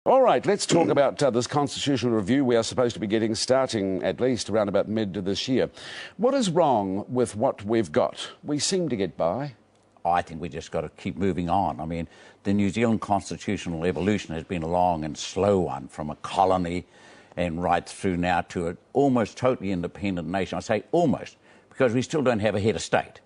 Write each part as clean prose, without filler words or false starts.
All right, let's talk about this constitutional review we are supposed to be getting starting at least around about mid of this year. What is wrong with what we've got? We seem to get by. I think we just got to keep moving on. I mean, the New Zealand constitutional evolution has been a long and slow one, from a colony and right through now to an almost totally independent nation. I say almost, because we still don't have a head of state.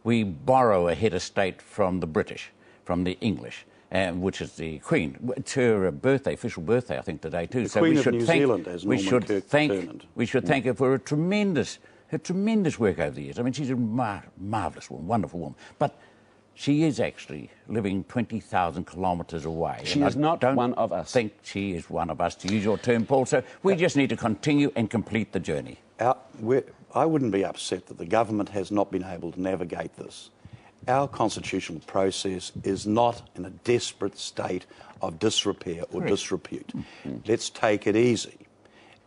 We borrow a head of state from the British, from the English, which is the Queen. It's her birthday, official birthday, I think, today too. The Queen of New Zealand, as Norman Kirk termed. We should thank her for her tremendous work over the years. I mean, she's a marvellous woman, wonderful woman. But she is actually living 20,000 kilometres away. She is not one of us. I think she is one of us, to use your term, Paul. So we just need to continue and complete the journey. I wouldn't be upset that the government has not been able to navigate this. Our constitutional process is not in a desperate state of disrepair or disrepute. Let's take it easy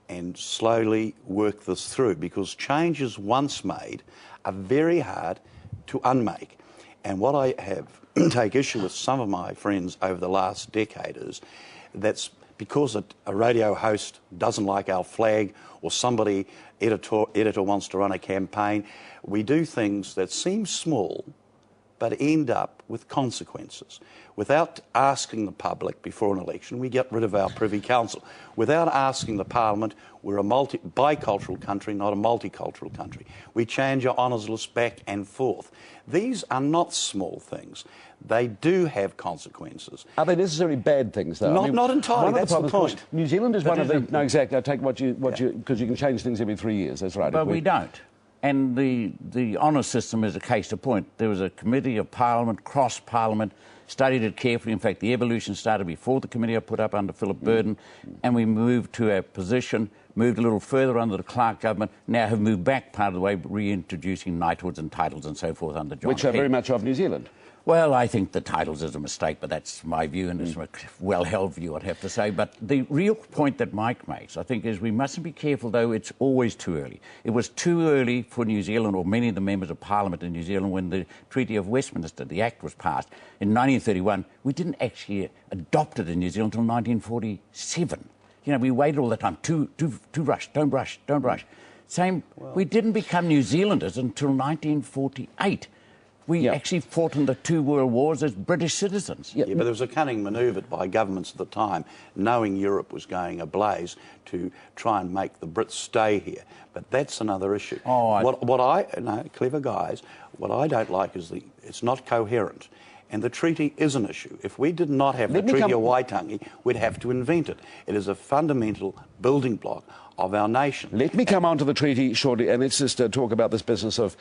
and slowly work this through, because changes once made are very hard to unmake. And what I have take issue with some of my friends over the last decade is that's because a radio host doesn't like our flag, or somebody editor wants to run a campaign, we do things that seem small but end up with consequences. Without asking the public before an election, we get rid of our Privy Council. Without asking the Parliament, we're a bicultural country, not a multicultural country. We change our honours list back and forth. These are not small things. They do have consequences. Are they necessarily bad things, though? Not entirely. That's the point. New Zealand is one of the... No, exactly. I take what you... Because you can change things every 3 years. That's right. But we don't. And the honour system is a case to point. There was a committee of Parliament, cross-Parliament, studied it carefully. In fact, the evolution started before the committee I put up under Philip Burden, and we moved to a position, moved a little further under the Clark government, now have moved back part of the way, reintroducing knighthoods and titles and so forth under John Which are very much of New Zealand. Well, I think the titles is a mistake, but that's my view, and it's a well-held view, I'd have to say. But the real point that Mike makes, I think, is we mustn't be careful, though it's always too early. It was too early for New Zealand, or many of the members of Parliament in New Zealand, when the Treaty of Westminster, the Act, was passed in 1931. We didn't actually adopt it in New Zealand until 1947. You know, we waited all the time. Too rushed, don't rush. We didn't become New Zealanders until 1948. We actually fought in the 2 world wars as British citizens. Yeah, but there was a cunning manoeuvre by governments at the time, knowing Europe was going ablaze, to try and make the Brits stay here. But that's another issue. Clever guys, what I don't like is it's not coherent. And the treaty is an issue. If we did not have the Treaty of Waitangi, we'd have to invent it. It is a fundamental building block of our nation. Let me come on to the treaty shortly, and let's just talk about this business of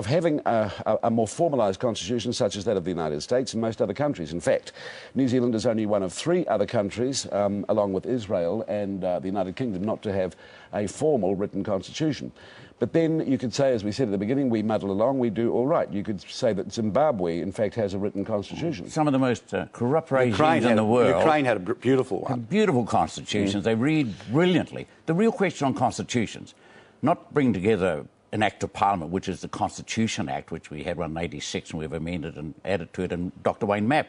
having a more formalised constitution such as that of the United States and most other countries. In fact, New Zealand is only one of 3 other countries, along with Israel and the United Kingdom, not to have a formal written constitution. But then you could say, as we said at the beginning, we muddle along, we do all right. You could say that Zimbabwe, in fact, has a written constitution. Some of the most corrupt regimes in the world. Ukraine had a beautiful one. Beautiful constitutions. They read brilliantly. The real question on constitutions, not bring together an Act of Parliament, which is the Constitution Act, which we had one in 86 and we've amended and added to it, and Dr. Wayne Mapp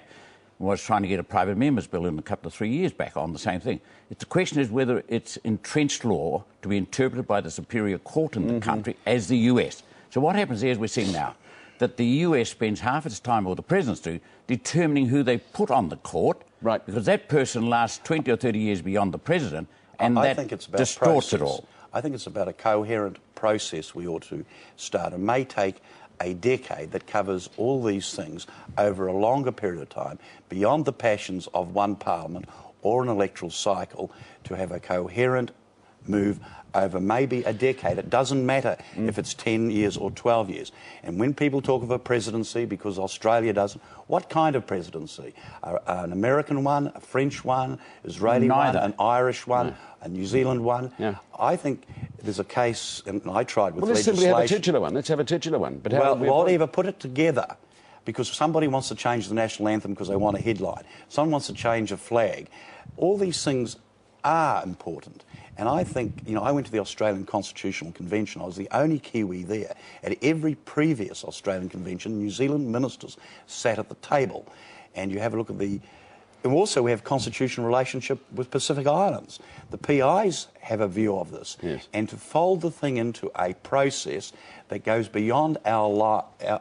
was trying to get a private members bill in a couple of 3 years back on the same thing. The question is whether it's entrenched law to be interpreted by the superior court in the country as the US. So what happens there is we're seeing now that the US spends half its time, or the presidents do, determining who they put on the court, right? Because that person lasts 20 or 30 years beyond the president, and that distorts it all. I think it's about a coherent process we ought to start. It may take a decade that covers all these things over a longer period of time, beyond the passions of one parliament or an electoral cycle, to have a coherent move over maybe a decade. It doesn't matter if it's 10 years or 12 years. And when people talk of a presidency, because Australia doesn't, what kind of presidency? An American one, a French one, Israeli one, an Irish one, a New Zealand one? I think there's a case, and I tried with legislation... Let's simply have a titular one. Let's have a titular one. But whatever, put it together. Because somebody wants to change the national anthem because they want a headline. Someone wants to change a flag. All these things are important. And I think, you know, I went to the Australian Constitutional Convention. I was the only Kiwi there. At every previous Australian convention, New Zealand ministers sat at the table. And you have a look at the And also we have constitutional relationship with Pacific Islands. The PIs have a view of this. Yes. And to fold the thing into a process that goes beyond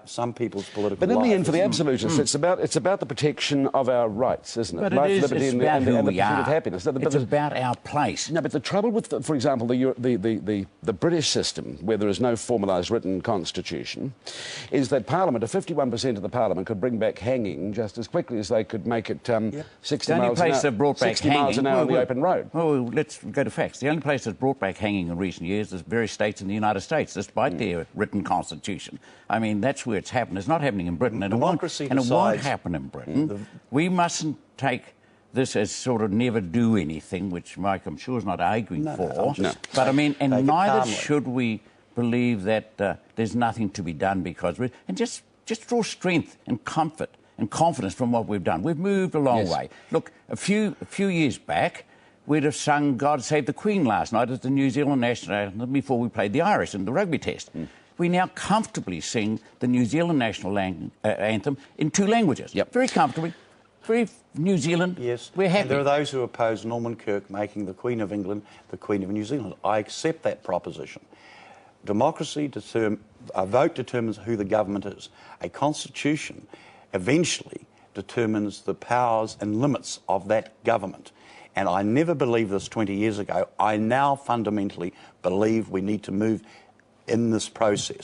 some people's political But in life the end, for the absolutists, it's about the protection of our rights, isn't it? But Life, it is, liberty, it's and about the who we pursuit of are. happiness. It's about our place. No, but the trouble with, for example, the British system, where there is no formalised written constitution, is that Parliament, 51% of the Parliament, could bring back hanging just as quickly as they could make it 60 The only miles place an hour, that brought back 60 miles an hour on the open road. Well, let's go to facts. The only place that's brought back hanging in recent years is various states in the United States, despite their written constitution. I mean, that's where it's happened. It's not happening in Britain, and it won't happen in Britain. We mustn't take this as sort of never do anything, which Mike, I'm sure, is not arguing for. No. But, I mean, and neither calmly. should we believe that there's nothing to be done because and just draw strength and comfort and confidence from what we've done. We've moved a long way. Look, a few years back, we'd have sung God Save the Queen last night at the New Zealand national anthem before we played the Irish in the rugby test. We now comfortably sing the New Zealand national anthem in 2 languages. Very comfortably. Very New Zealand. Yes. We're happy. And there are those who oppose Norman Kirk making the Queen of England the Queen of New Zealand. I accept that proposition. Democracy, a vote determines who the government is. A constitution eventually determines the powers and limits of that government. And I never believed this 20 years ago. I now fundamentally believe we need to move in this process.